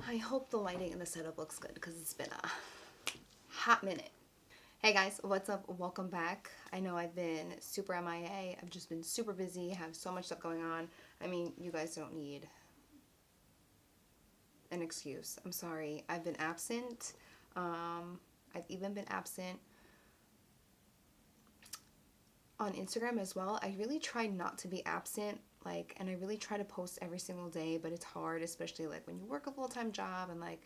I hope the lighting in the setup looks good because it's been a hot minute. Hey guys, what's up? Welcome back. I know I've been super MIA. I've just been super busy, have so much stuff going on. I mean, you guys don't need an excuse. I'm sorry. I've been absent. I've even been absent on Instagram as well. I really try not to be absent, and I really try to post every single day, but it's hard, especially like when you work a full-time job and like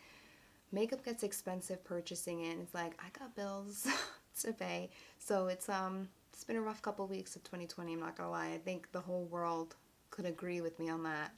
makeup gets expensive purchasing it, and it's like I got bills to pay. So it's been a rough couple weeks of 2020, I'm not gonna lie. I think the whole world could agree with me on that.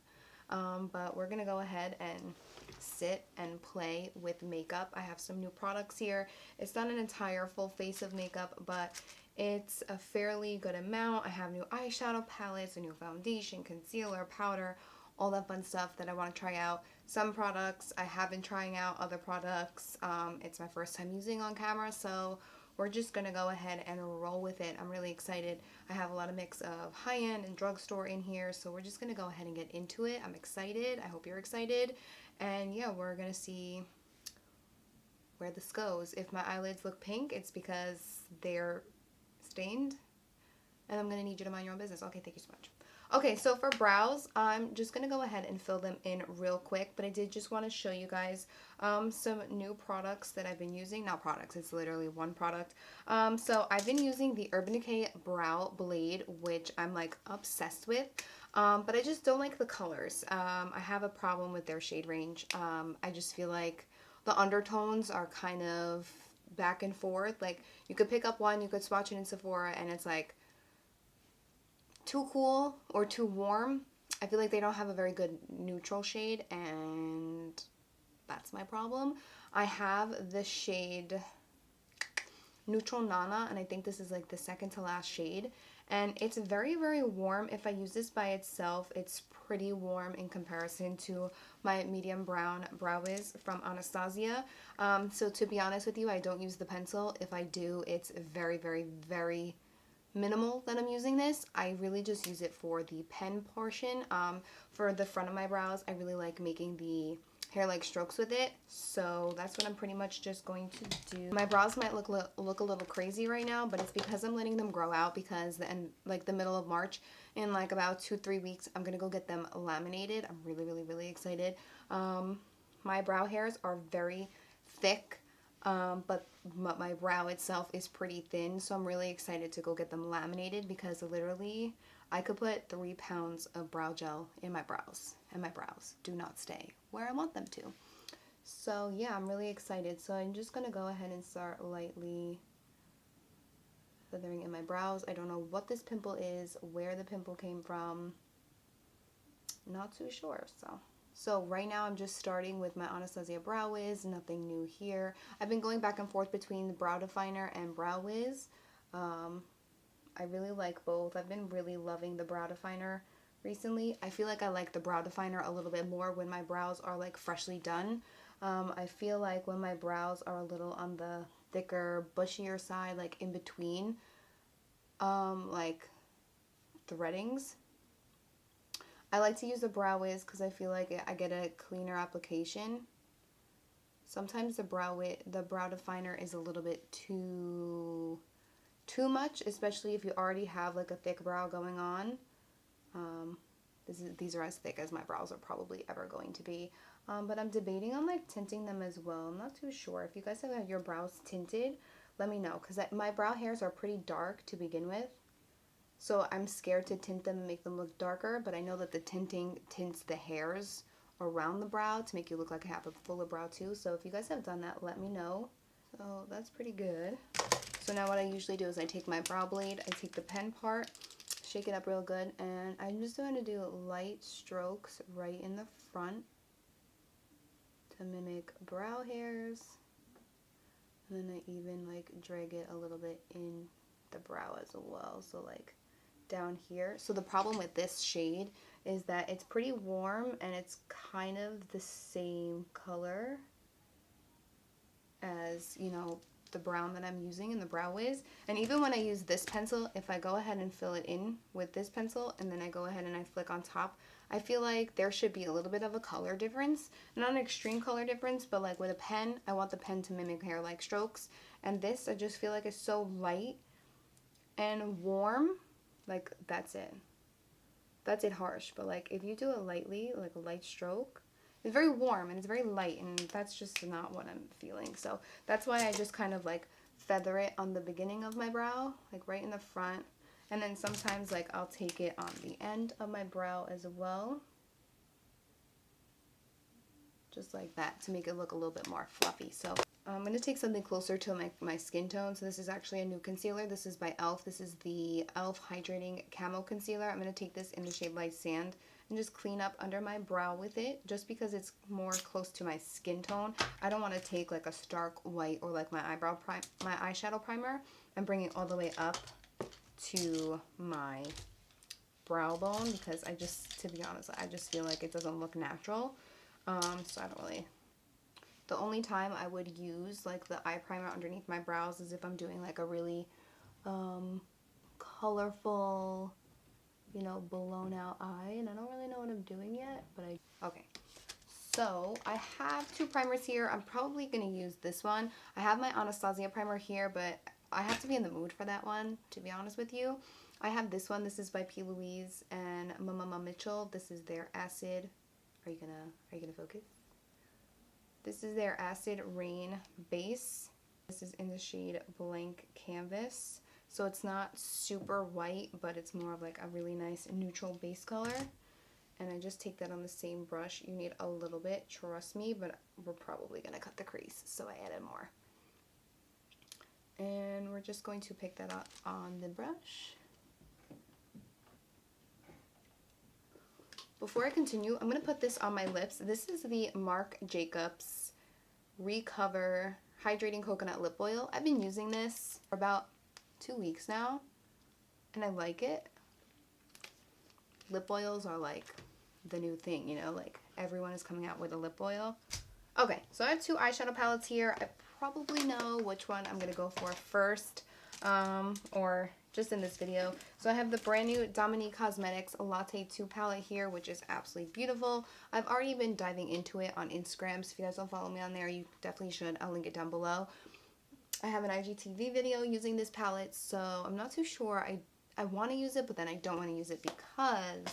But we're gonna go ahead and sit and play with makeup. I have some new products here. It's not an entire full face of makeup, but it's a fairly good amount. I have new eyeshadow palettes, a new foundation, concealer, powder, all that fun stuff that I want to try out. Some products I have been trying out, other products it's my first time using on camera, so we're just gonna go ahead and roll with it. I'm really excited. I have a lot of mix of high-end and drugstore in here, so we're just gonna go ahead and get into it. I'm excited. I hope you're excited. And yeah, we're gonna see where this goes. If my eyelids look pink, it's because they're stained, and I'm gonna need you to mind your own business. Okay, thank you so much. Okay, so for brows, I'm just gonna go ahead and fill them in real quick, but I did just want to show you guys some new products that I've been using. Not products, it's literally one product. So I've been using the Urban Decay Brow Blade, which I'm like obsessed with, but I just don't like the colors. I have a problem with their shade range. I just feel like the undertones are kind of back and forth. Like, you could pick up one, you could swatch it in Sephora, and it's like too cool or too warm. I feel like they don't have a very good neutral shade, and that's my problem. I have the shade Neutral Nana, and I think this is like the second to last shade, and it's very, very warm. If I use this by itself, it's pretty warm in comparison to my medium brown Brow Wiz from Anastasia. So to be honest with you, I don't use the pencil. If I do, it's very, very, very minimal that I'm using this. I really just use it for the pen portion. For the front of my brows, I really like making the hair-like strokes with it, so that's what I'm pretty much just going to do. My brows might look a little crazy right now, but it's because I'm letting them grow out, because the middle of March, in like about 2-3 weeks, I'm gonna go get them laminated. I'm really, really, really excited. My brow hairs are very thick, but my brow itself is pretty thin, so I'm really excited to go get them laminated, because literally I could put 3 pounds of brow gel in my brows, and my brows do not stay where I want them to. So yeah, I'm really excited. So I'm just gonna go ahead and start lightly feathering in my brows. I don't know what this pimple is, where the pimple came from, not too sure. So right now I'm just starting with my Anastasia Brow Wiz, nothing new here. I've been going back and forth between the Brow Definer and Brow Wiz. I really like both. I've been really loving the Brow Definer recently. I feel like I like the Brow Definer a little bit more when my brows are like freshly done. I feel like when my brows are a little on the thicker, bushier side, like in between, like threadings, I like to use the Brow Wiz because I feel like I get a cleaner application. Sometimes the Brow Definer is a little bit too much, especially if you already have like a thick brow going on. These are as thick as my brows are probably ever going to be. But I'm debating on like tinting them as well. I'm not too sure. If you guys have your brows tinted, let me know, because my brow hairs are pretty dark to begin with. So I'm scared to tint them and make them look darker, but I know that the tinting tints the hairs around the brow to make you look like I have a fuller brow too. So if you guys have done that, let me know. So that's pretty good. So now what I usually do is I take my brow blade, I take the pen part, shake it up real good, and I'm just going to do light strokes right in the front to mimic brow hairs. And then I even like drag it a little bit in the brow as well. So like down here. So the problem with this shade is that it's pretty warm and it's kind of the same color as, you know, the brown that I'm using in the Brow Wiz. And even when I use this pencil, if I go ahead and fill it in with this pencil and then I go ahead and I flick on top, I feel like there should be a little bit of a color difference. Not an extreme color difference, but like with a pen, I want the pen to mimic hair-like strokes. And this, I just feel like it's so light and warm. Like, that's it. That's it harsh. But like, if you do it lightly, like a light stroke, it's very warm and it's very light, and that's just not what I'm feeling. So that's why I just kind of like feather it on the beginning of my brow, like right in the front. And then sometimes like I'll take it on the end of my brow as well. Just like that, to make it look a little bit more fluffy. So I'm going to take something closer to my skin tone. So this is actually a new concealer. This is by e.l.f. This is the e.l.f. Hydrating Camo Concealer. I'm going to take this in the shade Light Sand and just clean up under my brow with it, just because it's more close to my skin tone. I don't want to take like a stark white or like my eyeshadow primer and bring it all the way up to my brow bone, because I just, to be honest, I just feel like it doesn't look natural. So I don't really. The only time I would use like the eye primer underneath my brows is if I'm doing like a really colorful, you know, blown out eye, and I don't really know what I'm doing yet, but okay. So I have two primers here. I'm probably going to use this one. I have my Anastasia primer here, but I have to be in the mood for that one, to be honest with you. I have this one. This is by P. Louise and Mama Mitchell. This is their Acid. Are you gonna focus? This is their Acid Rain base. This is in the shade Blank Canvas. So it's not super white, but it's more of like a really nice neutral base color. And I just take that on the same brush. You need a little bit, trust me, but we're probably going to cut the crease, so I added more. And we're just going to pick that up on the brush. Before I continue, I'm going to put this on my lips. This is the Marc Jacobs Recover Hydrating Coconut Lip Oil. I've been using this for about 2 weeks now, and I like it. Lip oils are like the new thing, you know, like everyone is coming out with a lip oil. Okay, so I have two eyeshadow palettes here. I probably know which one I'm going to go for first, or just in this video. So I have the brand new Dominique Cosmetics Latte 2 palette here, which is absolutely beautiful. I've already been diving into it on Instagram, so if you guys don't follow me on there, you definitely should. I'll link it down below. I have an IGTV video using this palette, so I'm not too sure. I want to use it, but then I don't want to use it because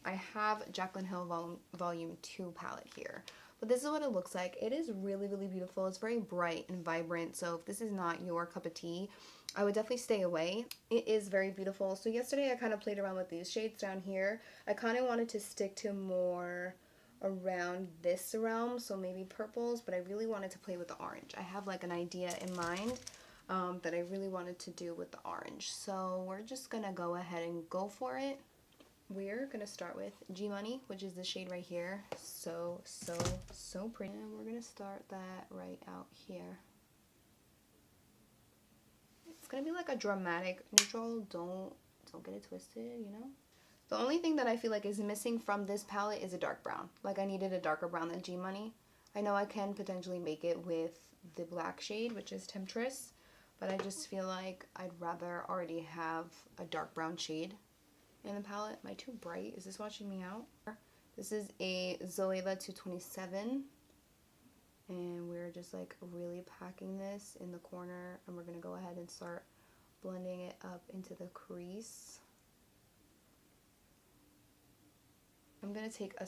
I have Jaclyn Hill Volume 2 palette here. But this is what it looks like. It is really, really beautiful. It's very bright and vibrant, so if this is not your cup of tea, I would definitely stay away. It is very beautiful. So yesterday I kind of played around with these shades down here. I kind of wanted to stick to more around this realm, so maybe purples, but I really wanted to play with the orange. I have like an idea in mind that I really wanted to do with the orange. So we're just gonna go ahead and go for it. We're gonna start with G Money, which is the shade right here. So pretty. And we're gonna start that right out here. It's gonna be like a dramatic neutral. Don't get it twisted, you know? The only thing that I feel like is missing from this palette is a dark brown. Like, I needed a darker brown than G Money. I know I can potentially make it with the black shade, which is Temptress, but I just feel like I'd rather already have a dark brown shade in the palette. Am I too bright? Is this watching me out? This is a Zoeva 227, and we're just like really packing this in the corner, and we're gonna go ahead and start blending it up into the crease. I'm gonna take a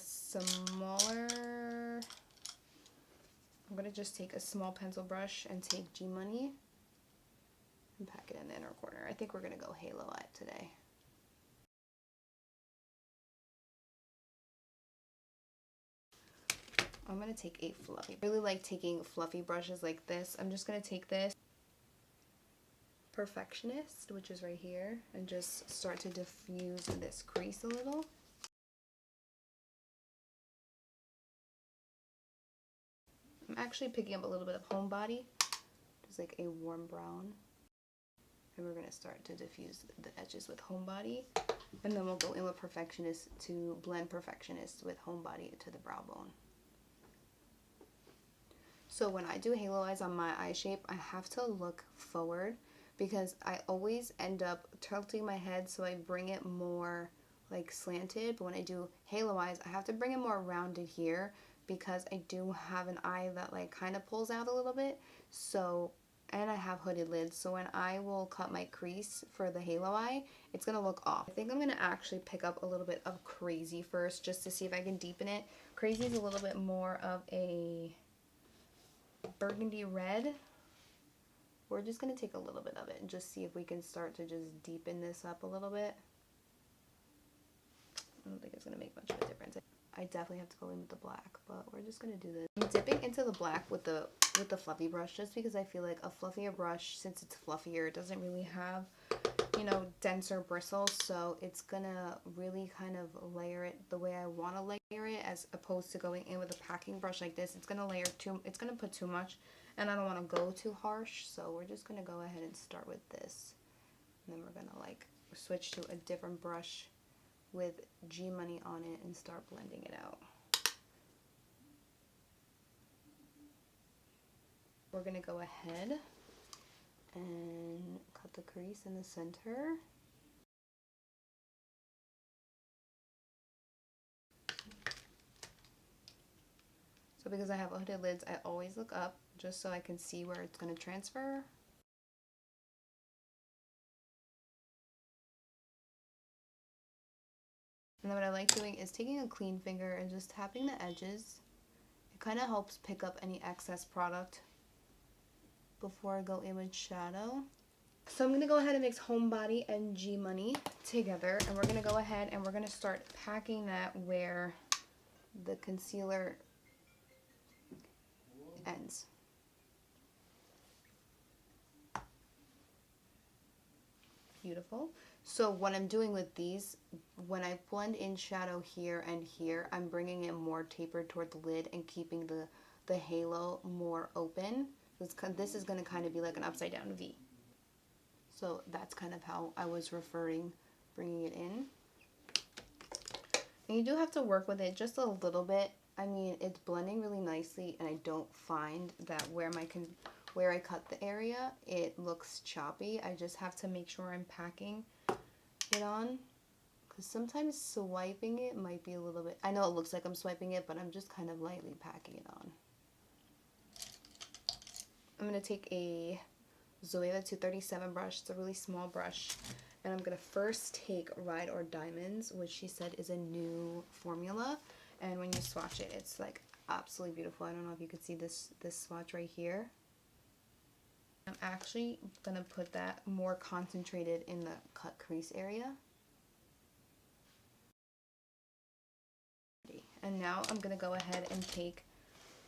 I'm gonna just take a small pencil brush and take G Money and pack it in the inner corner. I think we're gonna go Halo Eye today. I'm gonna take a fluffy. I really like taking fluffy brushes like this. I'm just gonna take this Perfectionist, which is right here, and just start to diffuse this crease a little. I'm actually picking up a little bit of Homebody, just like a warm brown. And we're gonna start to diffuse the edges with Homebody. And then we'll go in with Perfectionist to blend Perfectionist with Homebody to the brow bone. So when I do halo eyes on my eye shape, I have to look forward because I always end up tilting my head, so I bring it more like slanted, but when I do halo eyes, I have to bring it more rounded here because I do have an eye that like kind of pulls out a little bit. So, and I have hooded lids, so when I will cut my crease for the halo eye, it's gonna look off. I think I'm gonna actually pick up a little bit of Crazy first just to see if I can deepen it. Crazy is a little bit more of a burgundy red. We're just gonna take a little bit of it and just see if we can start to just deepen this up a little bit. I don't think it's gonna make much of a difference. I definitely have to go in with the black, but we're just gonna do this. I'm dipping into the black with the fluffy brush just because I feel like a fluffier brush, since it's fluffier, it doesn't really have, you know, denser bristles, so it's gonna really kind of layer it the way I want to layer it, as opposed to going in with a packing brush like this. It's gonna it's gonna put too much, and I don't want to go too harsh, so we're just gonna go ahead and start with this, and then we're gonna like switch to a different brush with G Money on it and start blending it out. We're gonna go ahead and cut the crease in the center. So because I have hooded lids, I always look up just so I can see where it's gonna transfer. And then what I like doing is taking a clean finger and just tapping the edges. It kind of helps pick up any excess product before I go in with shadow. So I'm going to go ahead and mix Homebody and G Money together, and we're going to go ahead and we're going to start packing that where the concealer ends. Beautiful. So what I'm doing with these, when I blend in shadow here and here, I'm bringing it more tapered toward the lid and keeping the halo more open. This is going to kind of be like an upside down V. So that's kind of how I was bringing it in. And you do have to work with it just a little bit. I mean, it's blending really nicely, and I don't find that where I cut the area, it looks choppy. I just have to make sure I'm packing it on, because sometimes swiping it might be a little bit, I know it looks like I'm swiping it, but I'm just kind of lightly packing it on. I'm going to take a Zoeva 237 brush. It's a really small brush, and I'm going to first take Ride or Diamonds, which she said is a new formula, and when you swatch it, it's like absolutely beautiful. I don't know if you could see this swatch right here. I'm actually going to put that more concentrated in the cut crease area. And now I'm going to go ahead and take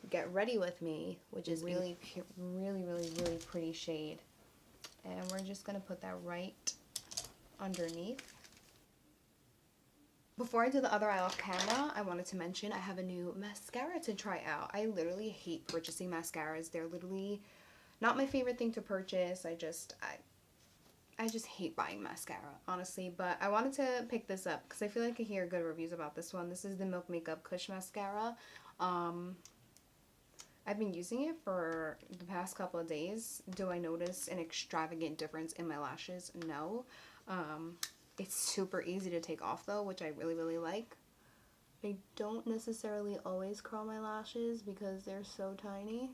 Get Ready With Me, which is really pretty shade. And we're just going to put that right underneath. Before I do the other eye off camera, I wanted to mention I have a new mascara to try out. I literally hate purchasing mascaras. They're literally not my favorite thing to purchase. I just hate buying mascara, honestly. But I wanted to pick this up because I feel like I hear good reviews about this one. This is the Milk Makeup Kush Mascara. I've been using it for the past couple of days. Do I notice an extravagant difference in my lashes? No. It's super easy to take off though, which I really like. I don't necessarily always curl my lashes because they're so tiny.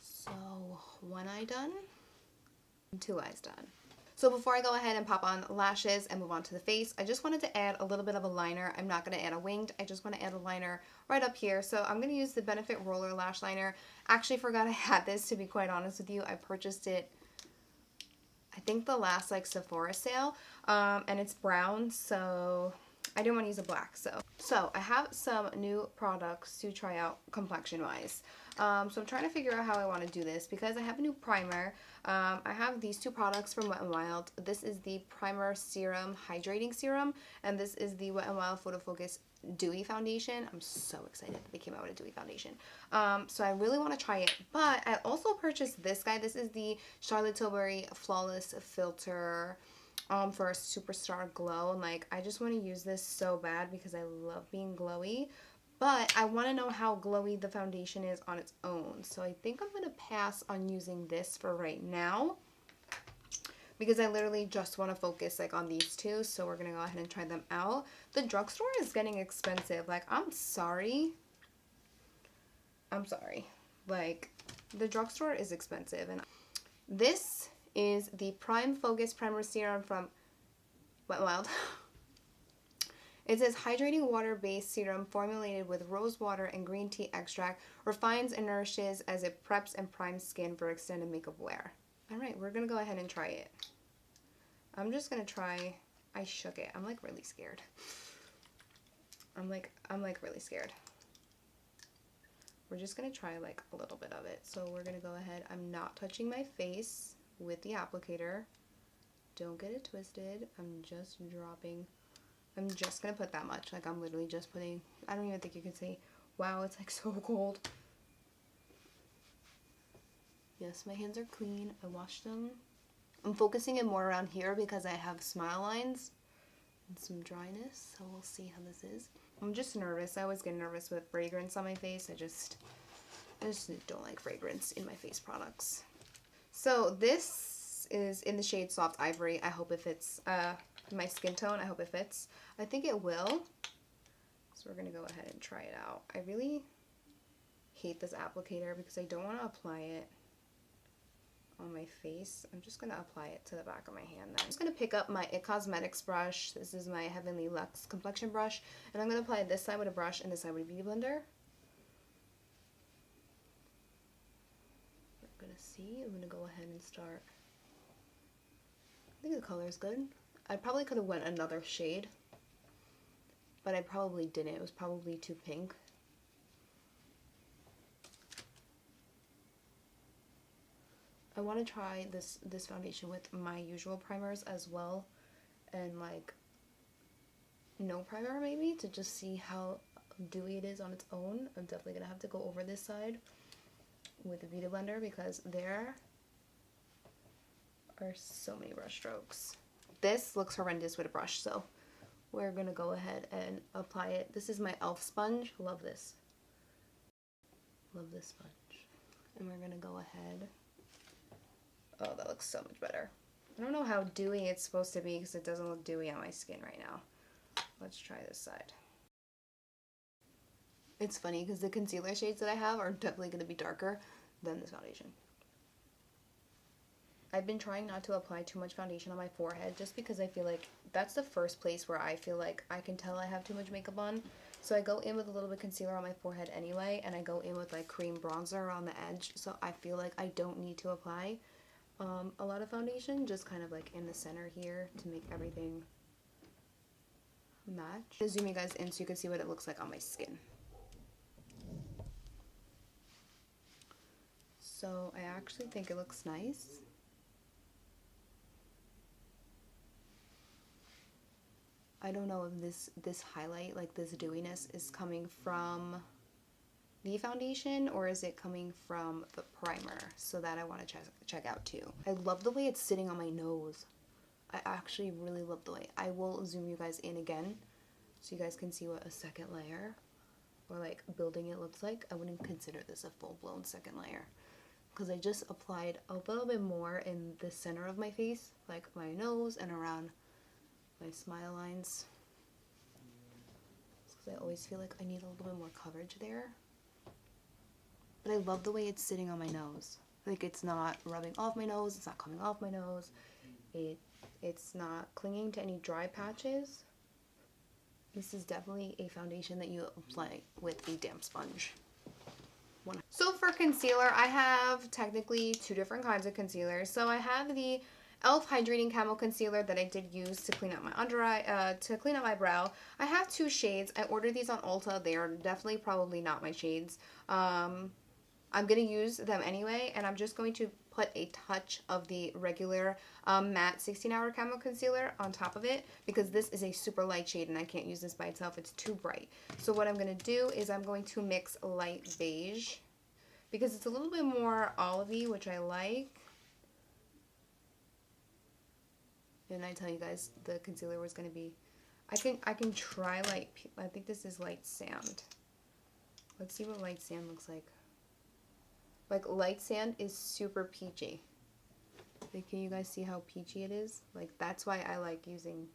So one eye done, two eyes done. So before I go ahead and pop on lashes and move on to the face, I just wanted to add a little bit of a liner. I'm not going to add a winged, I just want to add a liner right up here. So I'm going to use the Benefit Roller Lash Liner. Actually forgot I had this, to be quite honest with you. I purchased it, I think the last like Sephora sale, and it's brown, so I didn't want to use a black. So I have some new products to try out complexion wise. So I'm trying to figure out how I want to do this because I have a new primer. I have these two products from Wet n Wild. This is the Primer Serum Hydrating Serum, and this is the Wet n Wild PhotoFocus Dewy Foundation. I'm so excited that they came out with a Dewy Foundation. So I really want to try it, but I also purchased this guy. This is the Charlotte Tilbury Flawless Filter for a superstar glow, and like I just want to use this so bad because I love being glowy, but I want to know how glowy the foundation is on its own. So I think I'm going to pass on using this for right now. because I literally just want to focus like on these two. So we're gonna go ahead and try them out. The drugstore is getting expensive. Like, I'm sorry. Like, the drugstore is expensive. And this is the Prime Focus Primer Serum from Wet n Wild. It says hydrating water-based serum formulated with rose water and green tea extract, refines and nourishes as it preps and primes skin for extended makeup wear. Alright, we're gonna go ahead and try it. I'm just gonna try. I shook it. I'm like really scared. I'm like really scared. We're just gonna try like a little bit of it. So we're gonna go ahead. I'm not touching my face with the applicator. Don't get it twisted. I'm just dropping. I'm just gonna put that much. Like, I'm literally just putting, I don't even think you can see. Wow, it's like so cold. Yes, my hands are clean. I washed them. I'm focusing it more around here because I have smile lines and some dryness. So we'll see how this is. I'm just nervous. I always get nervous with fragrance on my face. I just don't like fragrance in my face products. So this is in the shade Soft Ivory. I hope it fits my skin tone. I hope it fits. I think it will. So we're gonna go ahead and try it out. I really hate this applicator because I don't want to apply it on my face. I'm just gonna apply it to the back of my hand now. I'm just gonna pick up my IT Cosmetics brush. This is my Heavenly Luxe complexion brush, and I'm gonna apply this side with a brush and this side with a beauty blender. We're gonna see. I'm gonna go ahead and start. I think the color is good. I probably could have went another shade, but I probably didn't. It was probably too pink. I want to try this foundation with my usual primers as well, and like no primer maybe, to just see how dewy it is on its own. I'm definitely gonna have to go over this side with a beauty blender because there are so many brush strokes. This looks horrendous with a brush, so we're gonna go ahead and apply it. This is my e.l.f. sponge. Love this. Love this sponge. And we're gonna go ahead. Oh, that looks so much better. I don't know how dewy it's supposed to be because it doesn't look dewy on my skin right now. Let's try this side. It's funny because the concealer shades that I have are definitely going to be darker than this foundation. I've been trying not to apply too much foundation on my forehead just because I feel like that's the first place where I feel like I can tell I have too much makeup on. So I go in with a little bit of concealer on my forehead anyway, and I go in with like cream bronzer on the edge. So I feel like I don't need to apply a lot of foundation, just kind of like in the center here to make everything match. I'll zoom you guys in so you can see what it looks like on my skin. So I actually think it looks nice. I don't know if this highlight, like this dewiness, is coming from the foundation or is it coming from the primer, so that I want to check out too. I love the way it's sitting on my nose. I actually really love the way. I will zoom you guys in again so you guys can see what a second layer or like building it looks like. I wouldn't consider this a full-blown second layer because I just applied a little bit more in the center of my face, like my nose and around my smile lines, because I always feel like I need a little bit more coverage there. But I love the way it's sitting on my nose. Like, it's not rubbing off my nose, it's not coming off my nose, it's not clinging to any dry patches. This is definitely a foundation that you apply with a damp sponge. So for concealer, I have technically two different kinds of concealer. So I have the e.l.f. Hydrating Camo Concealer that I did use to clean up my under eye, to clean up my brow. I have two shades. I ordered these on Ulta. They are definitely probably not my shades. I'm going to use them anyway, and I'm just going to put a touch of the regular matte 16-hour Camo Concealer on top of it, because this is a super light shade and I can't use this by itself. It's too bright. So what I'm going to do is I'm going to mix light beige, because it's a little bit more olivey, which I like. And I tell you guys, the concealer was going to be, I can try light, I think this is light sand. Let's see what light sand looks like. Like, light sand is super peachy. Like, can you guys see how peachy it is? Like, that's why I like using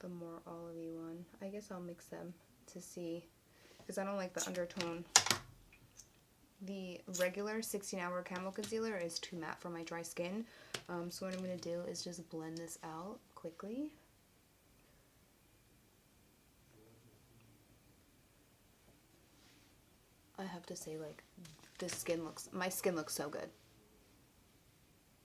the more olivey one. I guess I'll mix them to see, because I don't like the undertone. The regular 16-hour Camo Concealer is too matte for my dry skin. So what I'm going to do is just blend this out quickly. I have to say, like, my skin looks so good.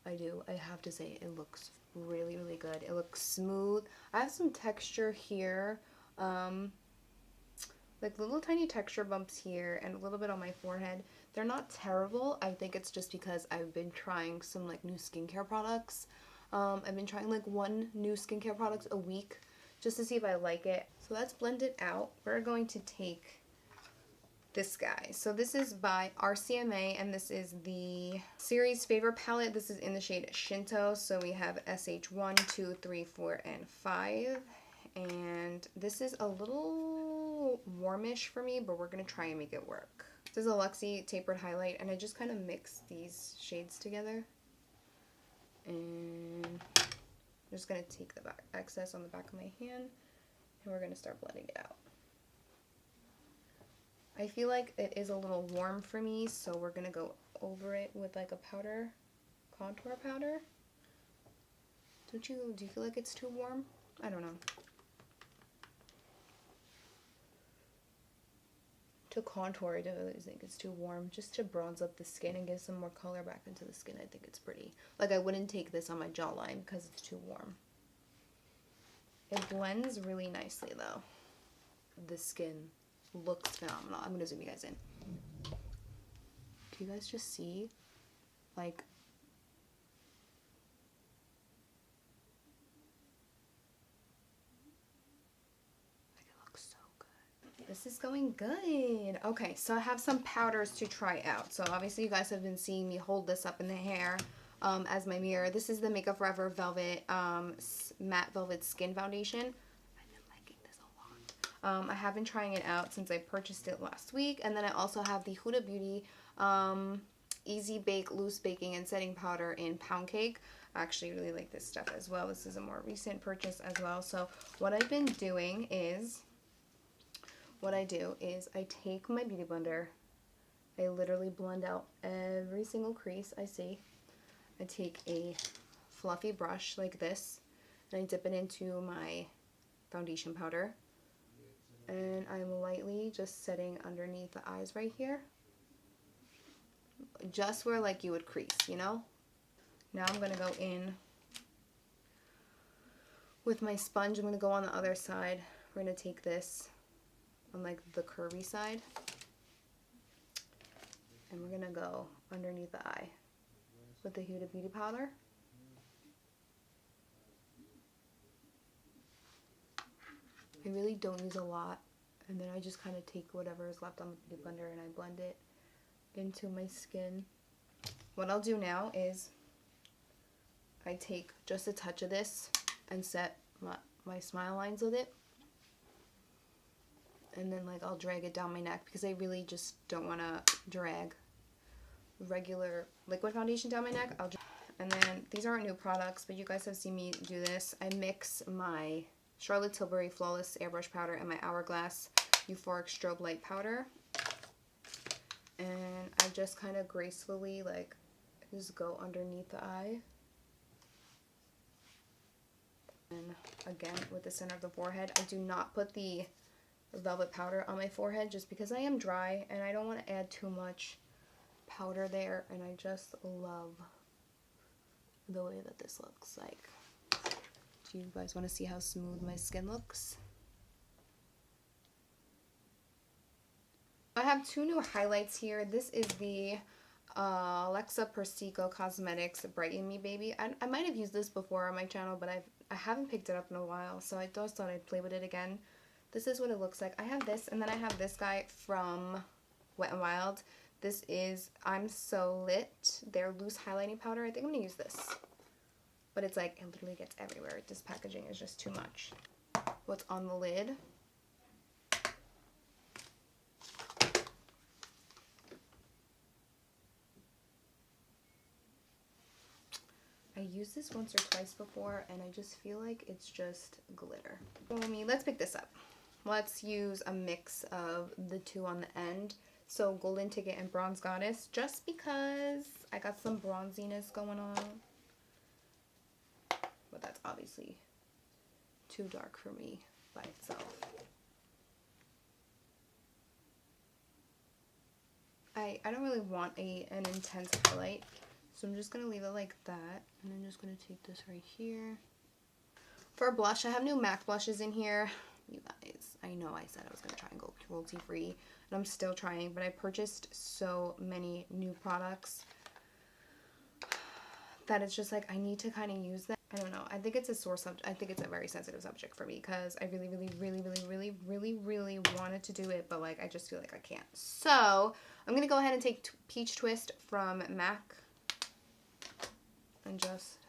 I have to say, it looks really, really good. It looks smooth. I have some texture here, like little tiny texture bumps here and a little bit on my forehead. They're not terrible. I think it's just because I've been trying some like new skincare products. I've been trying like one new skincare product a week just to see if I like it. So that's blended out. We're going to take this guy. So this is by RCMA, and this is the series Favor palette. This is in the shade Shinto. So we have SH1, 2, 3, 4, and 5. And this is a little warmish for me, but we're going to try and make it work. This is a Luxie Tapered Highlight, and I just kind of mix these shades together. And I'm just going to take the excess on the back of my hand, and we're going to start blending it out. I feel like it is a little warm for me, so we're going to go over it with like a powder, contour powder. Do you feel like it's too warm? I don't know. To contour, I don't really think it's too warm. Just to bronze up the skin and give some more color back into the skin, I think it's pretty. Like, I wouldn't take this on my jawline because it's too warm. It blends really nicely, though. The skin looks phenomenal. I'm going to zoom you guys in. Do you guys just see? Like, this is going good. Okay, so I have some powders to try out. So obviously you guys have been seeing me hold this up in the hair as my mirror. This is the Makeup Forever Velvet Matte Velvet Skin Foundation. I've been liking this a lot. I have been trying it out since I purchased it last week. And then I also have the Huda Beauty Easy Bake Loose Baking and Setting Powder in Pound Cake. I actually really like this stuff as well. This is a more recent purchase as well. So what I've been doing is, I take my beauty blender, I literally blend out every single crease I see. I take a fluffy brush like this, and I dip it into my foundation powder, and I'm lightly just setting underneath the eyes right here, just where like you would crease, you know? Now I'm going to go in with my sponge. I'm going to go on the other side. We're going to take this on like the curvy side, and we're gonna go underneath the eye with the Huda Beauty powder. I really don't use a lot, and then I just kind of take whatever is left on the beauty blender and I blend it into my skin. What I'll do now is I take just a touch of this and set my smile lines with it. And then like I'll drag it down my neck because I really just don't want to drag regular liquid foundation down my neck. And then these aren't new products, but you guys have seen me do this. I mix my Charlotte Tilbury Flawless Airbrush Powder and my Hourglass Euphoric Strobe Light Powder. And I just kind of gracefully like just go underneath the eye. And again with the center of the forehead. I do not put the velvet powder on my forehead just because I am dry and I don't want to add too much powder there, and I just love the way that this looks like. Do you guys want to see how smooth my skin looks? I have two new highlights here. This is the Alexa Persico Cosmetics Brighten Me Baby. I might have used this before on my channel, but I haven't picked it up in a while, so I just thought I'd play with it again. This is what it looks like. I have this, and then I have this guy from Wet n Wild. This is I'm So Lit, their loose highlighting powder. I think I'm going to use this. But it's like, it literally gets everywhere. This packaging is just too much. What's on the lid? I used this once or twice before, and I just feel like it's just glitter. So, let's pick this up. Let's use a mix of the two on the end. So Golden Ticket and Bronze Goddess, just because I got some bronziness going on. But that's obviously too dark for me by itself. I don't really want an intense highlight, so I'm just going to leave it like that. And I'm just going to take this right here. For blush, I have new MAC blushes in here. You guys, I know I said I was going to try and go cruelty free, and I'm still trying, but I purchased so many new products that it's just like I need to kind of use them. I don't know. I think it's a sore subject. I think it's a very sensitive subject for me because I really wanted to do it, but like I just feel like I can't. So I'm going to go ahead and take Peach Twist from MAC and just,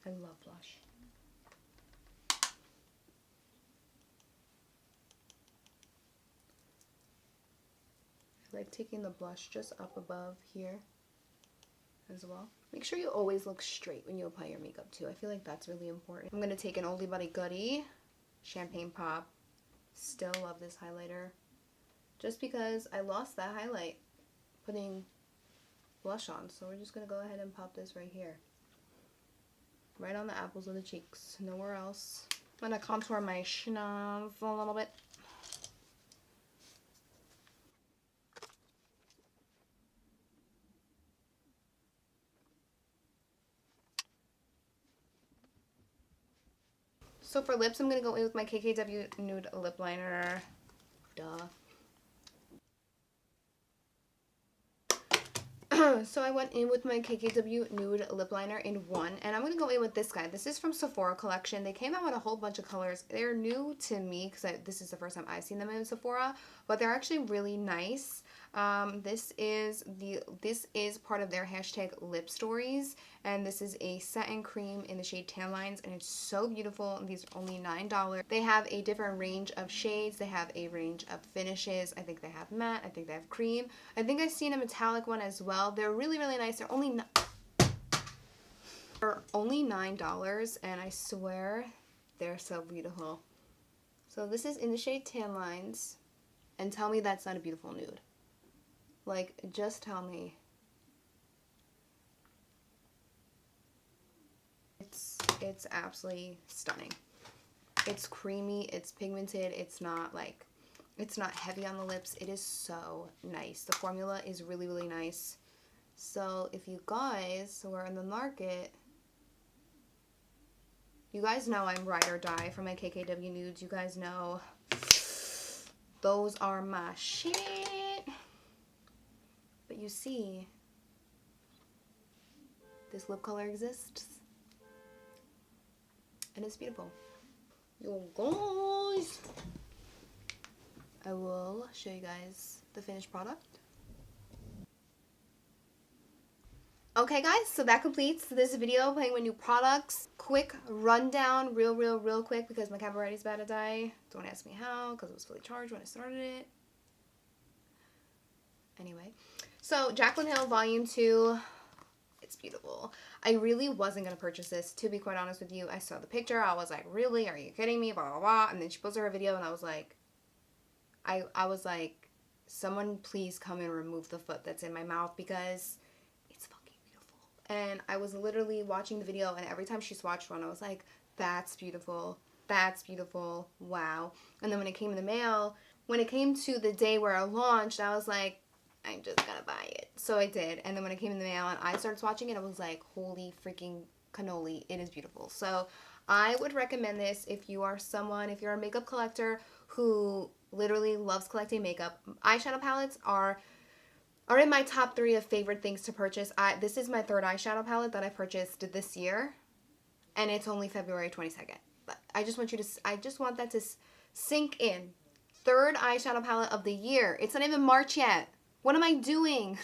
I love blush. I like taking the blush just up above here as well. Make sure you always look straight when you apply your makeup too. I feel like that's really important. I'm going to take an oldie but a goodie, Champagne Pop. Still love this highlighter. Just because I lost that highlight putting blush on. So we're just going to go ahead and pop this right here. Right on the apples of the cheeks. Nowhere else. I'm going to contour my schnoz a little bit. So for lips, I'm going to go in with my KKW Nude Lip Liner. Duh. So I went in with my KKW Nude Lip Liner in one, and I'm going to go in with this guy. This is from Sephora collection. They came out with a whole bunch of colors. They're new to me because this is the first time I've seen them in Sephora, but they're actually really nice. This is part of their hashtag Lip Stories, and this is a satin cream in the shade Tan Lines, and it's so beautiful. These are only $9. They have a different range of shades. They have a range of finishes. I think they have matte. I think they have cream. I think I've seen a metallic one as well. They're really nice. They're only $9, and I swear they're so beautiful. So this is in the shade Tan Lines, and tell me that's not a beautiful nude. Like, just tell me. It's absolutely stunning. It's creamy, it's pigmented, it's not heavy on the lips. It is so nice. The formula is really nice. So if you guys were in the market, you guys know I'm ride or die for my KKW nudes. You guys know those are my shit. But you see, this lip color exists, and it's beautiful. Yo guys, I will show you guys the finished product. Okay guys, so that completes this video playing with new products. Quick rundown, real quick, because my camera is about to die. Don't ask me how, because it was fully charged when I started it. Anyway, so Jaclyn Hill Volume 2, it's beautiful. I really wasn't going to purchase this, to be quite honest with you. I saw the picture, I was like, really? Are you kidding me? Blah, blah, blah. And then she posted her video, and I was like, I was like, someone please come and remove the foot that's in my mouth, because it's fucking beautiful. And I was literally watching the video, and every time she swatched one, I was like, that's beautiful. That's beautiful. Wow. And then when it came in the mail, when it came to the day where I launched, I was like, I'm just gonna buy it. So I did. And then when it came in the mail and I started swatching it, I was like, holy freaking cannoli. It is beautiful. So I would recommend this if you are a makeup collector who literally loves collecting makeup. Eyeshadow palettes are in my top 3 of favorite things to purchase. This is my 3rd eyeshadow palette that I purchased this year, and it's only February 22nd. But I just want that to sink in. 3rd eyeshadow palette of the year. It's not even March yet. What am I doing?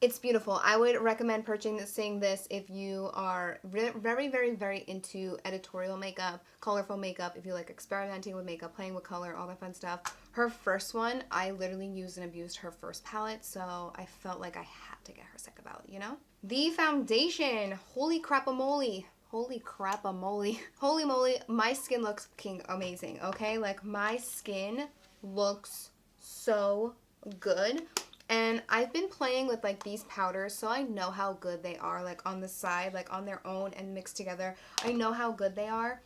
It's beautiful. I would recommend purchasing this if you are very, very, very into editorial makeup, colorful makeup, if you like experimenting with makeup, playing with color, all that fun stuff. Her first one, I literally used and abused her first palette, so I felt like I had to get her second palette, you know? The foundation, holy crap-a-moly. Holy crap-a-moly. Holy moly, my skin looks fucking amazing, okay? Like, my skin looks so good. And I've been playing with like these powders, so I know how good they are, like on the side, like on their own and mixed together. I know how good they are.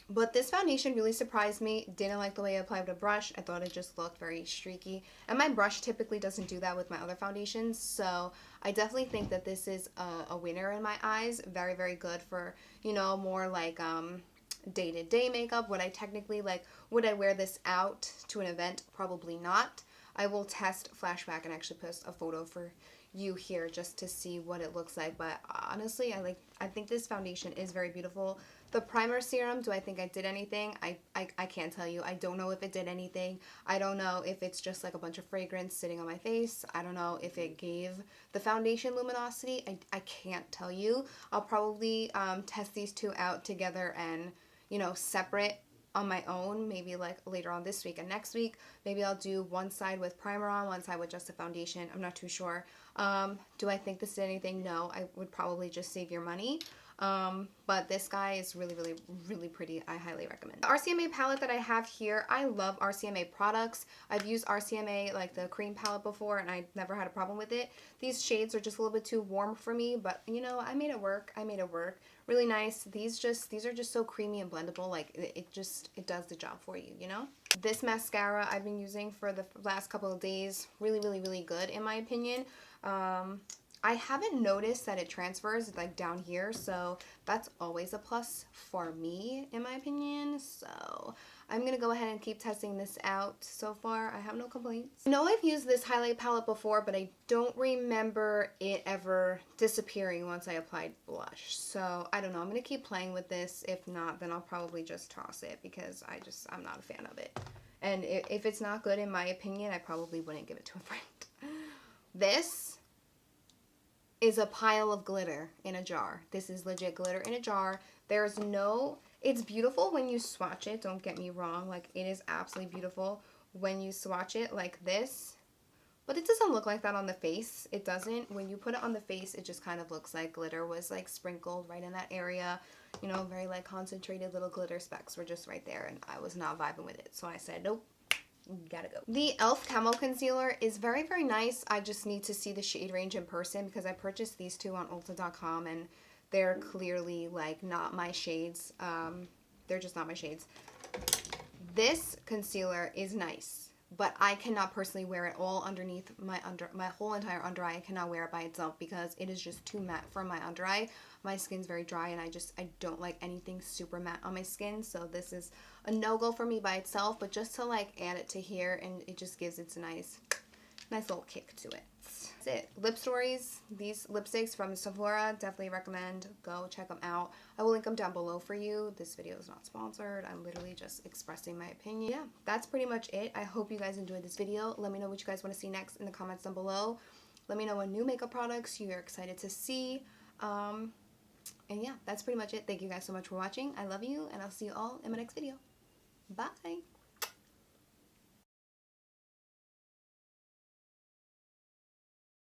But this foundation really surprised me. Didn't like the way I applied with a brush. I thought it just looked very streaky. And my brush typically doesn't do that with my other foundations. So I definitely think that this is a winner in my eyes. Very, very good for, you know, more like day-to-day makeup. Would I technically, like, would I wear this out to an event? Probably not. I will test flashback and actually post a photo for you here just to see what it looks like. But honestly, I think this foundation is very beautiful. The primer serum, do I think I did anything? I can't tell you. I don't know if it did anything. I don't know if it's just like a bunch of fragrance sitting on my face. I don't know if it gave the foundation luminosity. I can't tell you. I'll probably test these two out together and, you know, separate on my own, maybe like later on this week and next week. Maybe I'll do one side with primer on, one side with just a foundation. I'm not too sure. Do I think this did anything? No, I would probably just save your money. But this guy is really, really, really pretty. I highly recommend. The RCMA palette that I have here, I love RCMA products. I've used RCMA, like the cream palette before, and I never had a problem with it. These shades are just a little bit too warm for me, but you know, I made it work. I made it work. Really nice. These are just so creamy and blendable. Like it does the job for you, you know? This mascara I've been using for the last couple of days. Really, really, really good in my opinion. I haven't noticed that it transfers like down here, so that's always a plus for me in my opinion. So I'm gonna go ahead and keep testing this out. So far I have no complaints. I know I've used this highlight palette before, but I don't remember it ever disappearing once I applied blush. So I don't know, I'm gonna keep playing with this. If not, then I'll probably just toss it because I'm not a fan of it. And if it's not good in my opinion, I probably wouldn't give it to a friend. This is a pile of glitter in a jar. This is legit glitter in a jar. There's no, it's beautiful when you swatch it, don't get me wrong, like it is absolutely beautiful when you swatch it like this, but it doesn't look like that on the face. It doesn't. When you put it on the face, it just kind of looks like glitter was like sprinkled right in that area, you know, very like concentrated little glitter specks were just right there, and I was not vibing with it, so I said nope. Gotta go. The e.l.f. Camo Concealer is very, very nice. I just need to see the shade range in person because I purchased these two on Ulta.com and they're clearly like not my shades. They're just not my shades. This concealer is nice, but I cannot personally wear it all underneath my whole entire under eye. I cannot wear it by itself because it is just too matte for my under eye. My skin's very dry and I don't like anything super matte on my skin, so this is a no-go for me by itself, but just to like add it to here, and it just gives it a nice little kick to it. That's it. Lip Stories, these lipsticks from Sephora, definitely recommend. Go check them out. I will link them down below for you. This video is not sponsored. I'm literally just expressing my opinion. Yeah, that's pretty much it. I hope you guys enjoyed this video. Let me know what you guys want to see next in the comments down below. Let me know what new makeup products you're excited to see. And yeah, that's pretty much it. Thank you guys so much for watching. I love you, and I'll see you all in my next video. Bye!